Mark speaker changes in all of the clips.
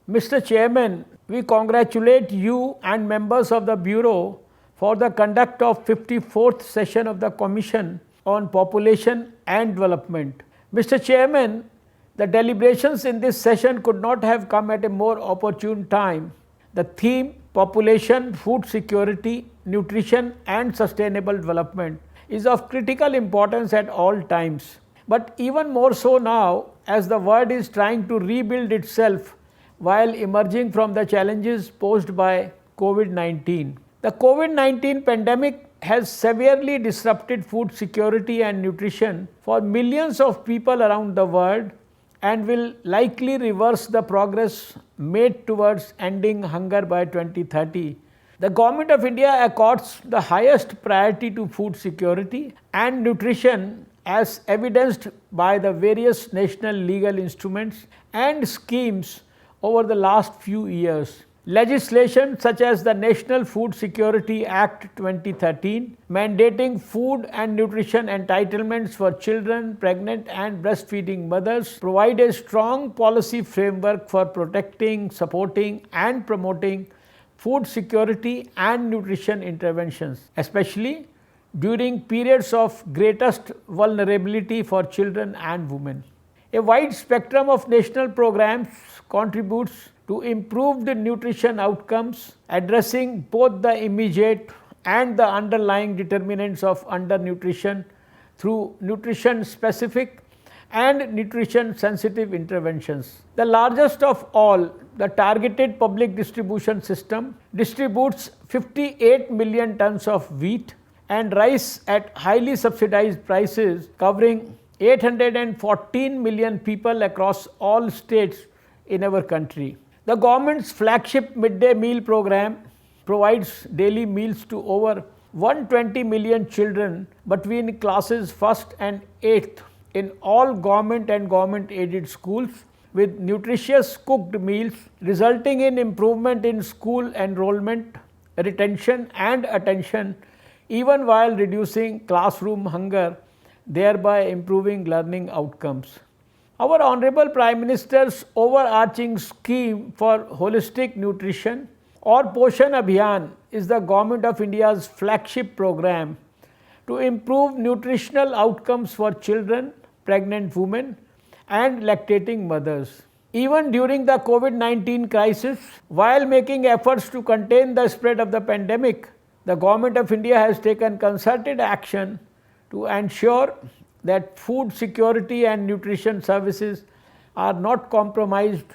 Speaker 1: Mr. Chairman, we congratulate you and members of the Bureau for the conduct of 54th session of the Commission on Population and Development. Mr. Chairman, the deliberations in this session could not have come at a more opportune time. The theme, population, food security, nutrition and sustainable development, is of critical importance at all times. But even more so now, as the world is trying to rebuild itself while emerging from the challenges posed by COVID-19. The COVID-19 pandemic has severely disrupted food security and nutrition for millions of people around the world and will likely reverse the progress made towards ending hunger by 2030. The Government of India accords the highest priority to food security and nutrition as evidenced by the various national legal instruments and schemes over the last few years. Legislation such as the National Food Security Act 2013, mandating food and nutrition entitlements for children, pregnant and breastfeeding mothers, provide a strong policy framework for protecting, supporting and promoting food security and nutrition interventions, especially during periods of greatest vulnerability for children and women. A wide spectrum of national programs contributes to improved nutrition outcomes, addressing both the immediate and the underlying determinants of undernutrition through nutrition-specific and nutrition-sensitive interventions. The largest of all, the Targeted Public Distribution System, distributes 58 million tons of wheat and rice at highly subsidized prices, covering 814 million people across all states in our country. The government's flagship midday meal program provides daily meals to over 120 million children between classes 1st and 8th in all government and government aided schools, with nutritious cooked meals resulting in improvement in school enrollment, retention and attention, even while reducing classroom hunger, thereby improving learning outcomes. Our Honorable Prime Minister's overarching scheme for holistic nutrition, or Poshan Abhiyan, is the Government of India's flagship program to improve nutritional outcomes for children, pregnant women and lactating mothers. Even during the COVID-19 crisis, while making efforts to contain the spread of the pandemic, the Government of India has taken concerted action to ensure that food security and nutrition services are not compromised,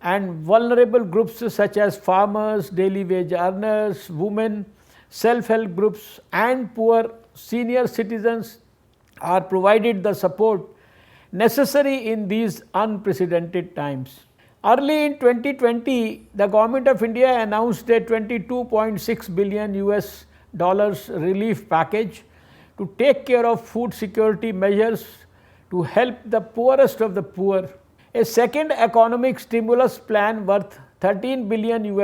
Speaker 1: and vulnerable groups such as farmers, daily wage earners, women, self-help groups and poor senior citizens are provided the support necessary in these unprecedented times. Early in 2020, the Government of India announced a $22.6 billion relief package to take care of food security measures to help the poorest of the poor. A second economic stimulus plan worth $13 billion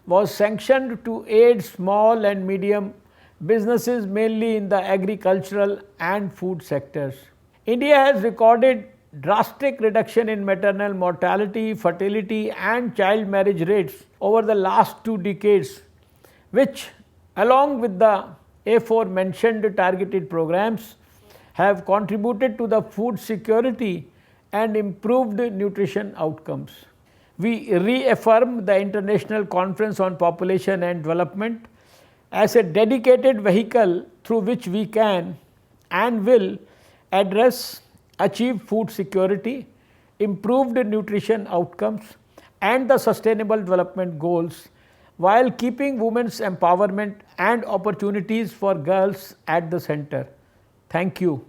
Speaker 1: was sanctioned to aid small and medium businesses, mainly in the agricultural and food sectors. India has recorded drastic reduction in maternal mortality, fertility and child marriage rates over the last 2 decades, which along with the aforementioned targeted programs have contributed to the food security and improved nutrition outcomes. We reaffirm the International Conference on Population and Development as a dedicated vehicle through which we can and will address, achieve food security, improved nutrition outcomes and the sustainable development goals, while keeping women's empowerment and opportunities for girls at the center. Thank you.